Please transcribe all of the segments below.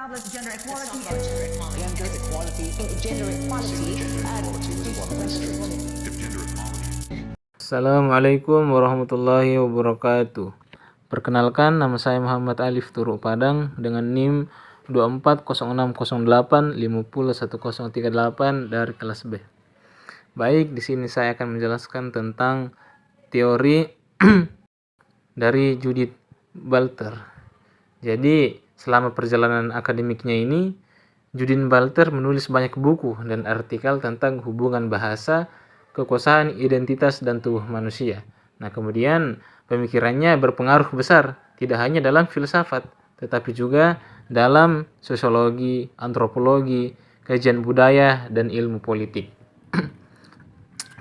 establish gender equality. Gender equality. Assalamualaikum warahmatullahi wabarakatuh. Perkenalkan, nama saya Muhammad Alif Turu Padang dengan NIM 240608501038 dari kelas B. Baik, di sini saya akan menjelaskan tentang teori dari Judith Butler. Jadi, selama perjalanan akademiknya ini, Judith Butler menulis banyak buku dan artikel tentang hubungan bahasa, kekuasaan, identitas, dan tubuh manusia. Nah, kemudian pemikirannya berpengaruh besar, tidak hanya dalam filsafat, tetapi juga dalam sosiologi, antropologi, kajian budaya, dan ilmu politik.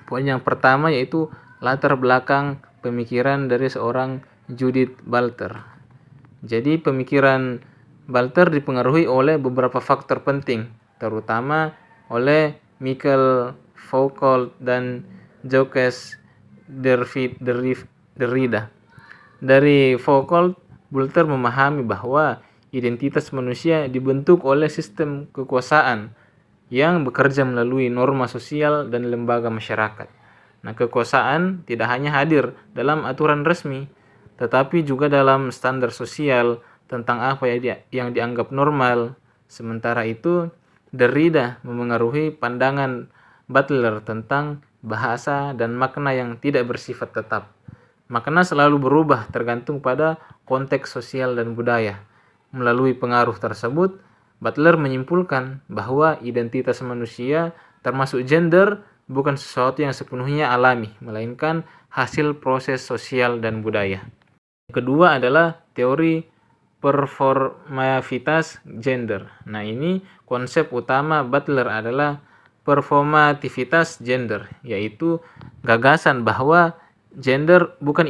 Poin yang pertama yaitu latar belakang pemikiran dari seorang Judith Butler. Jadi pemikiran Butler dipengaruhi oleh beberapa faktor penting, terutama oleh Michael Foucault dan Jacques Derrida. Dari Foucault, Butler memahami bahwa identitas manusia dibentuk oleh sistem kekuasaan yang bekerja melalui norma sosial dan lembaga masyarakat. Nah, kekuasaan tidak hanya hadir dalam aturan resmi, tetapi juga dalam standar sosial tentang apa yang dianggap normal. Sementara itu, Derrida memengaruhi pandangan Butler tentang bahasa dan makna yang tidak bersifat tetap. Makna selalu berubah tergantung pada konteks sosial dan budaya. Melalui pengaruh tersebut, Butler menyimpulkan bahwa identitas manusia, termasuk gender, bukan sesuatu yang sepenuhnya alami, melainkan hasil proses sosial dan budaya. Kedua adalah teori performativitas gender. Nah, ini konsep utama Butler adalah performativitas gender, yaitu gagasan bahwa gender bukan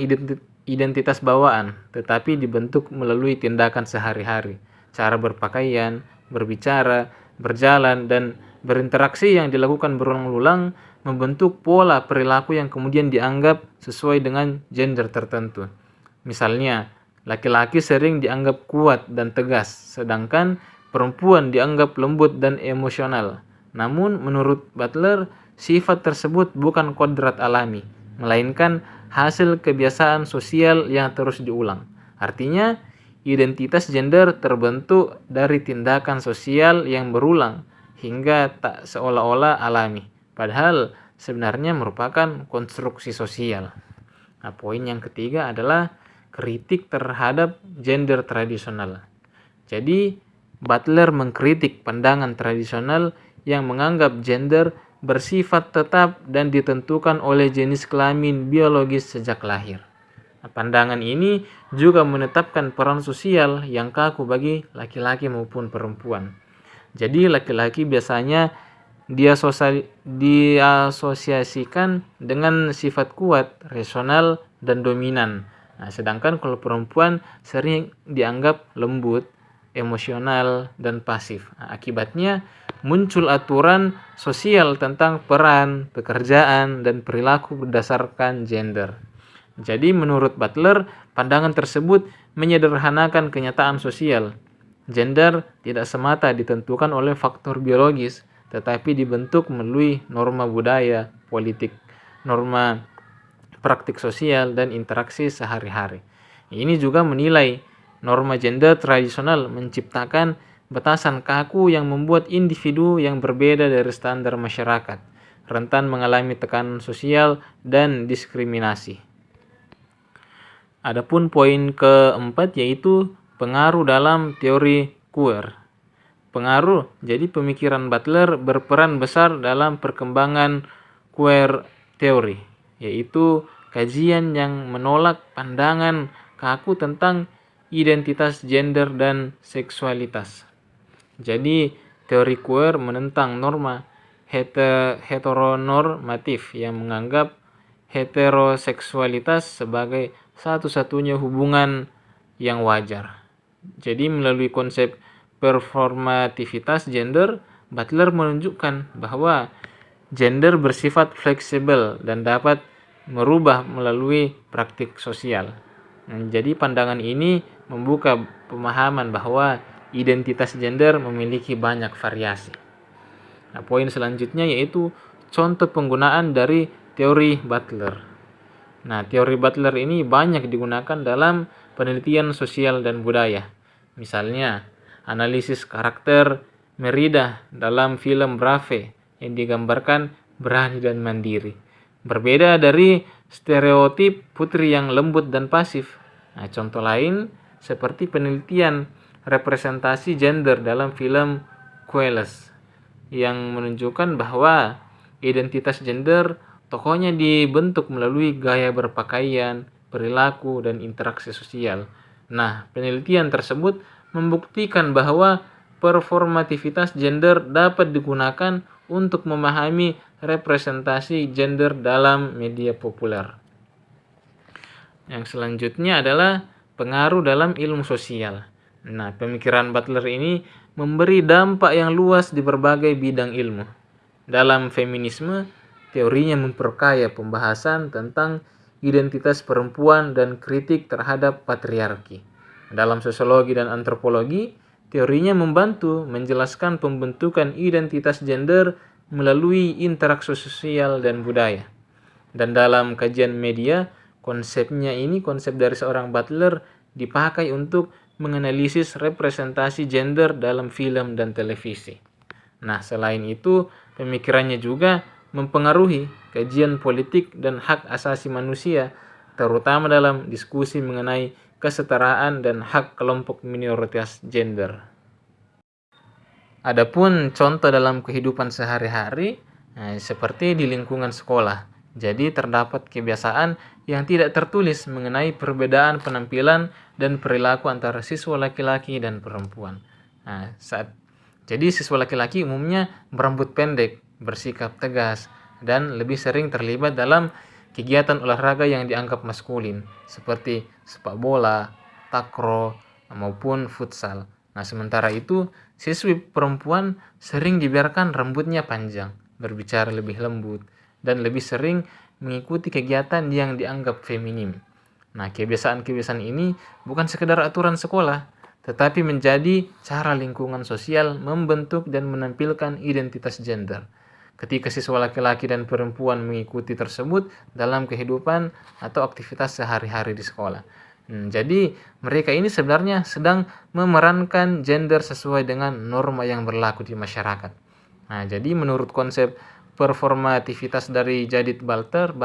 identitas bawaan, tetapi dibentuk melalui tindakan sehari-hari, cara berpakaian, berbicara, berjalan, dan berinteraksi yang dilakukan berulang-ulang membentuk pola perilaku yang kemudian dianggap sesuai dengan gender tertentu. Misalnya, laki-laki sering dianggap kuat dan tegas, sedangkan perempuan dianggap lembut dan emosional. Namun, menurut Butler, sifat tersebut bukan kodrat alami, melainkan hasil kebiasaan sosial yang terus diulang. Artinya, identitas gender terbentuk dari tindakan sosial yang berulang hingga tak seolah-olah alami, padahal sebenarnya merupakan konstruksi sosial. Nah, poin yang ketiga adalah kritik terhadap gender tradisional. Jadi, Butler mengkritik pandangan tradisional yang menganggap gender bersifat tetap dan ditentukan oleh jenis kelamin biologis sejak lahir. Nah, pandangan ini juga menetapkan peran sosial yang kaku bagi laki-laki maupun perempuan. Jadi laki-laki biasanya diasosiasikan dengan sifat kuat, rasional, dan dominan. Nah, sedangkan kalau perempuan sering dianggap lembut, emosional, dan pasif. Nah, akibatnya muncul aturan sosial tentang peran, pekerjaan, dan perilaku berdasarkan gender. Jadi menurut Butler, pandangan tersebut menyederhanakan kenyataan sosial. Gender tidak semata ditentukan oleh faktor biologis, tetapi dibentuk melalui norma budaya, politik, norma praktik sosial, dan interaksi sehari-hari. Ini juga menilai norma gender tradisional menciptakan batasan kaku yang membuat individu yang berbeda dari standar masyarakat rentan mengalami tekanan sosial dan diskriminasi. Adapun poin keempat yaitu pengaruh dalam teori queer. Pengaruh, jadi pemikiran Butler berperan besar dalam perkembangan queer teori, yaitu kajian yang menolak pandangan kaku tentang identitas gender dan seksualitas. Jadi teori queer menentang norma heteronormatif yang menganggap heteroseksualitas sebagai satu-satunya hubungan yang wajar. Jadi melalui konsep performativitas gender, Butler menunjukkan bahwa gender bersifat fleksibel dan dapat merubah melalui praktik sosial. Jadi pandangan ini membuka pemahaman bahwa identitas gender memiliki banyak variasi. Nah, poin selanjutnya yaitu contoh penggunaan dari teori Butler. Nah, teori Butler ini banyak digunakan dalam penelitian sosial dan budaya. Misalnya, analisis karakter Merida dalam film Brave yang digambarkan berani dan mandiri. Berbeda dari stereotip putri yang lembut dan pasif. Nah, contoh lain seperti penelitian representasi gender dalam film Queles yang menunjukkan bahwa identitas gender tokohnya dibentuk melalui gaya berpakaian, perilaku, dan interaksi sosial. Nah, penelitian tersebut membuktikan bahwa performativitas gender dapat digunakan untuk memahami representasi gender dalam media populer. Yang selanjutnya adalah pengaruh dalam ilmu sosial. Nah, pemikiran Butler ini memberi dampak yang luas di berbagai bidang ilmu. Dalam feminisme, teorinya memperkaya pembahasan tentang identitas perempuan dan kritik terhadap patriarki. Dalam sosiologi dan antropologi, teorinya membantu menjelaskan pembentukan identitas gender melalui interaksi sosial dan budaya. Dan dalam kajian media, konsep dari seorang Butler dipakai untuk menganalisis representasi gender dalam film dan televisi. Nah, selain itu, pemikirannya juga mempengaruhi kajian politik dan hak asasi manusia, terutama dalam diskusi mengenai kesetaraan dan hak kelompok minoritas gender. Adapun contoh dalam kehidupan sehari-hari, seperti di lingkungan sekolah. Jadi terdapat kebiasaan yang tidak tertulis mengenai perbedaan penampilan dan perilaku antara siswa laki-laki dan perempuan. Jadi siswa laki-laki umumnya berambut pendek, bersikap tegas, dan lebih sering terlibat dalam kegiatan olahraga yang dianggap maskulin, seperti sepak bola, takraw, maupun futsal. Nah, sementara itu, siswi perempuan sering dibiarkan rambutnya panjang, berbicara lebih lembut, dan lebih sering mengikuti kegiatan yang dianggap feminim. Nah, kebiasaan-kebiasaan ini bukan sekedar aturan sekolah, tetapi menjadi cara lingkungan sosial membentuk dan menampilkan identitas gender. Ketika siswa laki-laki dan perempuan mengikuti tersebut dalam kehidupan atau aktivitas sehari-hari di sekolah. Jadi mereka ini sebenarnya sedang memerankan gender sesuai dengan norma yang berlaku di masyarakat. Nah, jadi menurut konsep performativitas dari Judith Butler,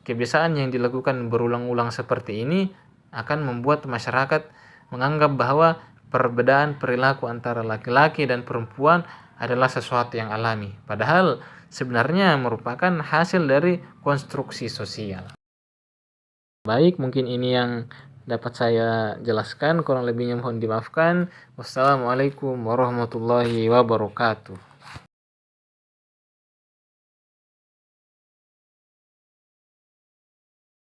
kebiasaan yang dilakukan berulang-ulang seperti ini akan membuat masyarakat menganggap bahwa perbedaan perilaku antara laki-laki dan perempuan adalah sesuatu yang alami, padahal sebenarnya merupakan hasil dari konstruksi sosial. Baik, mungkin ini yang dapat saya jelaskan, kurang lebihnya mohon dimaafkan. Wassalamualaikum warahmatullahi wabarakatuh.